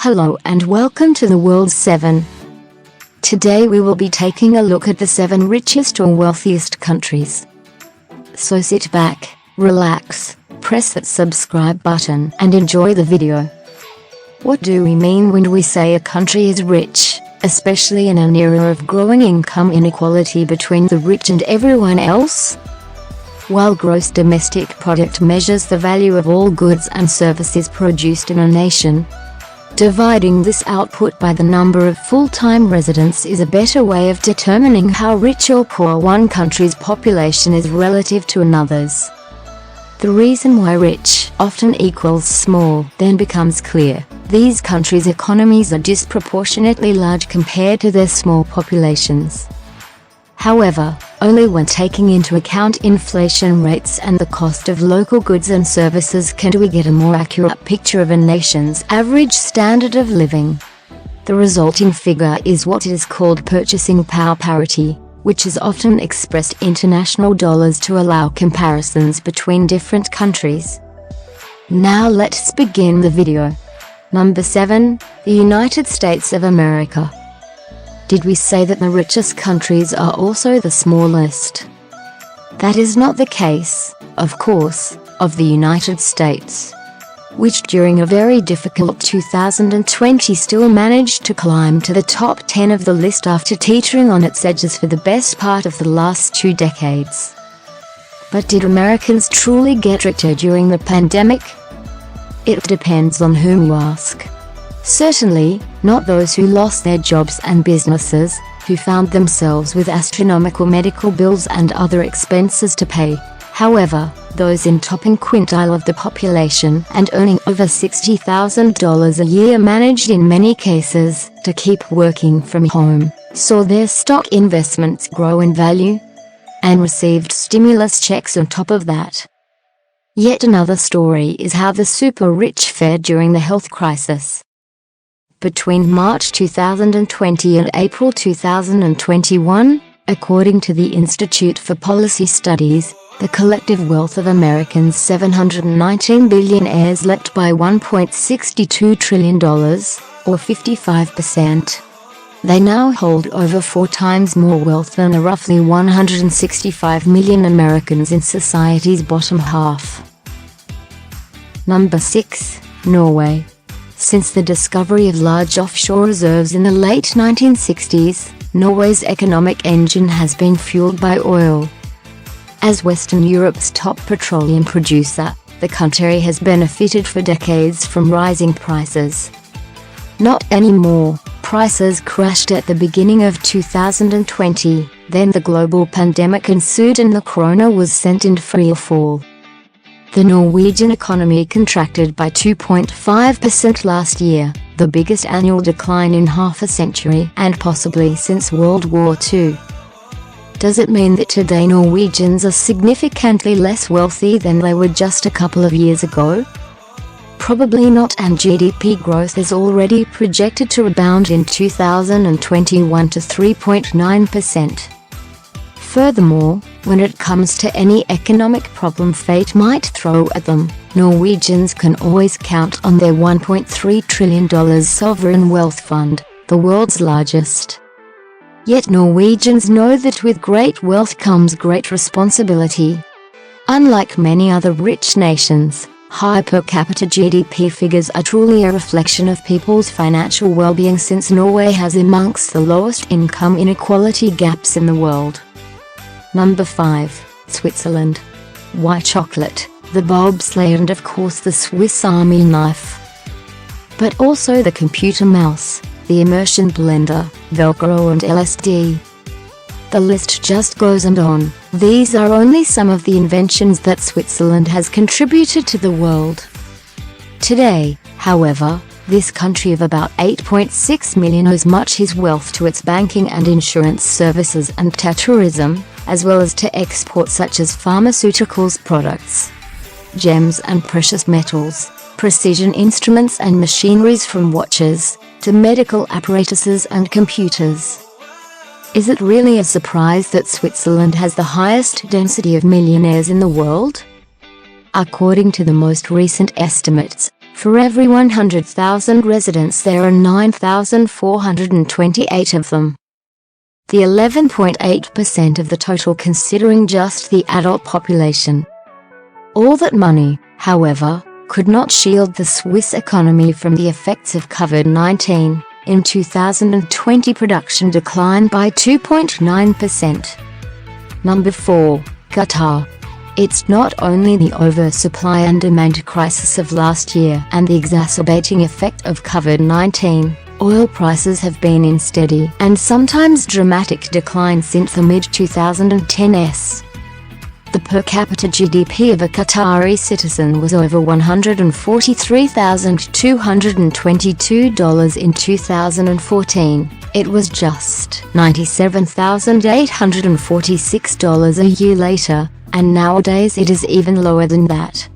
Hello and welcome to the World's 7. Today we will be taking a look at the 7 richest or wealthiest countries. So sit back, relax, press that subscribe button and enjoy the video. What do we mean when we say a country is rich, especially in an era of growing income inequality between the rich and everyone else? While gross domestic product measures the value of all goods and services produced in a nation, dividing this output by the number of full-time residents is a better way of determining how rich or poor one country's population is relative to another's. The reason why rich often equals small then becomes clear. These countries' economies are disproportionately large compared to their small populations. However, only when taking into account inflation rates and the cost of local goods and services can we get a more accurate picture of a nation's average standard of living. The resulting figure is what is called purchasing power parity, which is often expressed international dollars to allow comparisons between different countries. Now let's begin the video. Number 7, the United States of America. Did we say that the richest countries are also the smallest? That is not the case, of course, of the United States, which during a very difficult 2020 still managed to climb to the top 10 of the list after teetering on its edges for the best part of the last 2 decades. But did Americans truly get richer during the pandemic? It depends on whom you ask. Certainly, not those who lost their jobs and businesses, who found themselves with astronomical medical bills and other expenses to pay. However, those in topping quintile of the population and earning over $60,000 a year managed in many cases to keep working from home, saw their stock investments grow in value, and received stimulus checks on top of that. Yet another story is how the super rich fared during the health crisis. Between March 2020 and April 2021, according to the Institute for Policy Studies, the collective wealth of Americans' 719 billionaires leapt by $1.62 trillion, or 55%. They now hold over 4 times more wealth than the roughly 165 million Americans in society's bottom half. Number 6, Norway. Since the discovery of large offshore reserves in the late 1960s, Norway's economic engine has been fueled by oil. As Western Europe's top petroleum producer, the country has benefited for decades from rising prices. Not anymore. Prices crashed at the beginning of 2020, then the global pandemic ensued and the krona was sent into free fall. The Norwegian economy contracted by 2.5% last year, the biggest annual decline in half a century and possibly since World War II. Does it mean that today Norwegians are significantly less wealthy than they were just a couple of years ago? Probably not, and GDP growth is already projected to rebound in 2021 to 3.9%. Furthermore, when it comes to any economic problem fate might throw at them, Norwegians can always count on their $1.3 trillion sovereign wealth fund, the world's largest. Yet Norwegians know that with great wealth comes great responsibility. Unlike many other rich nations, high per capita GDP figures are truly a reflection of people's financial well-being, since Norway has amongst the lowest income inequality gaps in the world. Number 5, Switzerland. Why chocolate, the bobsleigh and of course the Swiss Army knife. But also the computer mouse, the immersion blender, Velcro and LSD. The list just goes on. These are only some of the inventions that Switzerland has contributed to the world. Today, however, this country of about 8.6 million owes much his wealth to its banking and insurance services and to tourism, as well as to exports such as pharmaceuticals products, gems and precious metals, precision instruments and machineries from watches to medical apparatuses and computers. Is it really a surprise that Switzerland has the highest density of millionaires in the world? According to the most recent estimates, For every 100,000 residents there are 9,428 of them. The 11.8% of the total considering just the adult population. All that money, however, could not shield the Swiss economy from the effects of COVID-19. In 2020 production declined by 2.9%. Number 4. Qatar. It's not only the oversupply and demand crisis of last year and the exacerbating effect of COVID-19. Oil prices have been in steady and sometimes dramatic decline since the mid-2010s. The per capita GDP of a Qatari citizen was over $143,222 in 2014. It was just $97,846 a year later, and nowadays it is even lower than that.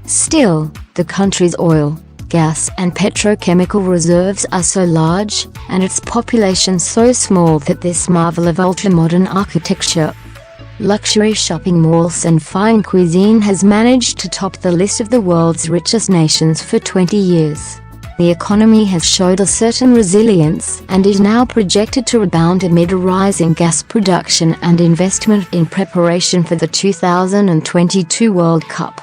Still, the country's oil, gas and petrochemical reserves are so large, and its population so small that this marvel of ultra-modern architecture, luxury shopping malls and fine cuisine has managed to top the list of the world's richest nations for 20 years. The economy has showed a certain resilience and is now projected to rebound amid a rise in gas production and investment in preparation for the 2022 World Cup.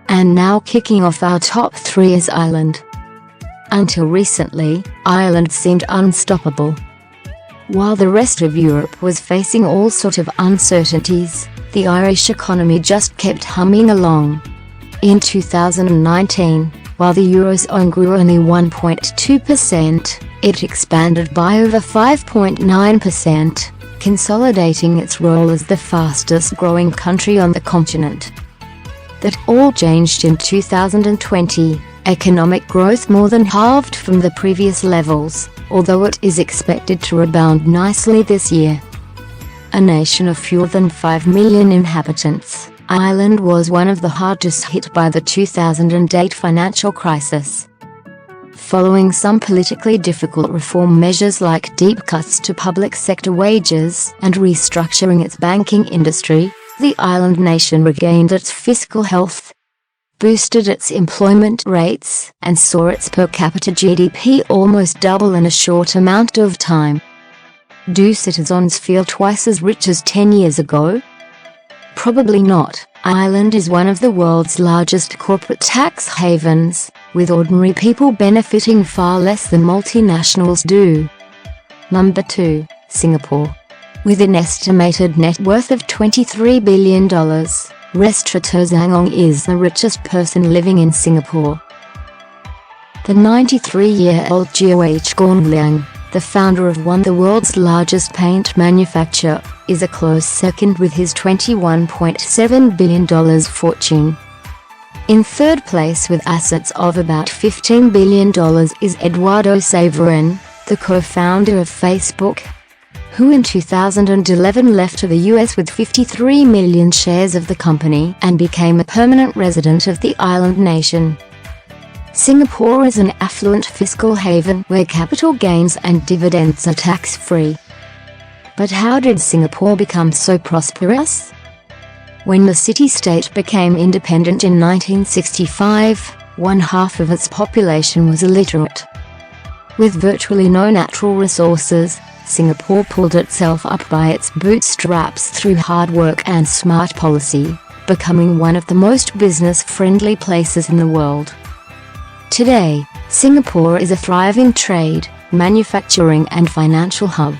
And now kicking off our top 3 is Ireland. Until recently, Ireland seemed unstoppable. While the rest of Europe was facing all sorts of uncertainties, the Irish economy just kept humming along. In 2019, while the Eurozone grew only 1.2%, it expanded by over 5.9%, consolidating its role as the fastest-growing country on the continent. That all changed in 2020. Economic growth more than halved from the previous levels, although it is expected to rebound nicely this year. A nation of fewer than 5 million inhabitants, Ireland was one of the hardest hit by the 2008 financial crisis. Following some politically difficult reform measures like deep cuts to public sector wages and restructuring its banking industry, the island nation regained its fiscal health, boosted its employment rates, and saw its per capita GDP almost double in a short amount of time. Do citizens feel twice as rich as 10 years ago? Probably not. Ireland is one of the world's largest corporate tax havens, with ordinary people benefiting far less than multinationals do. Number 2. Singapore. With an estimated net worth of $23 billion, Restaurateur Zhang Ong is the richest person living in Singapore. The 93-year-old George Guan Liang, the founder of one of the world's largest paint manufacturer, is a close second with his $21.7 billion fortune. In third place with assets of about $15 billion is Eduardo Saverin, the co-founder of Facebook, who in 2011 left to the US with 53 million shares of the company and became a permanent resident of the island nation. Singapore is an affluent fiscal haven where capital gains and dividends are tax-free. But how did Singapore become so prosperous? When the city-state became independent in 1965, one half of its population was illiterate. With virtually no natural resources, Singapore pulled itself up by its bootstraps through hard work and smart policy, becoming one of the most business-friendly places in the world. Today, Singapore is a thriving trade, manufacturing and financial hub.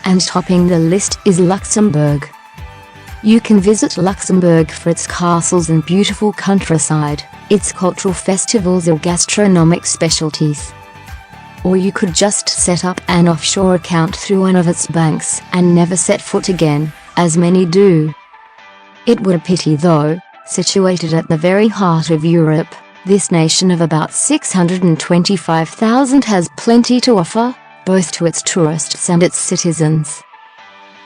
And topping the list is Luxembourg. You can visit Luxembourg for its castles and beautiful countryside, its cultural festivals or gastronomic specialties. Or you could just set up an offshore account through one of its banks and never set foot again, as many do. It were a pity though, situated at the very heart of Europe, this nation of about 625,000 has plenty to offer, both to its tourists and its citizens.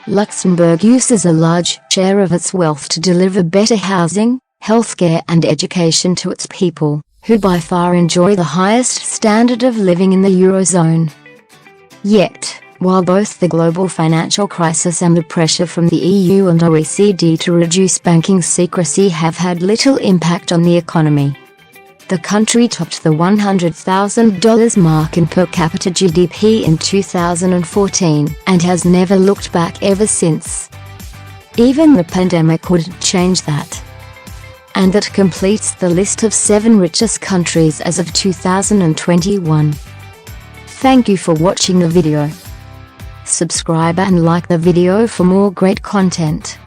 Luxembourg uses a large share of its wealth to deliver better housing, healthcare and education to its people, who by far enjoy the highest standard of living in the Eurozone. Yet, while both the global financial crisis and the pressure from the EU and OECD to reduce banking secrecy have had little impact on the economy, The country topped the $100,000 mark in per capita GDP in 2014 and has never looked back ever since. Even the pandemic wouldn't change that. And that completes the list of 7 richest countries as of 2021. Thank you for watching the video. Subscribe and like the video for more great content.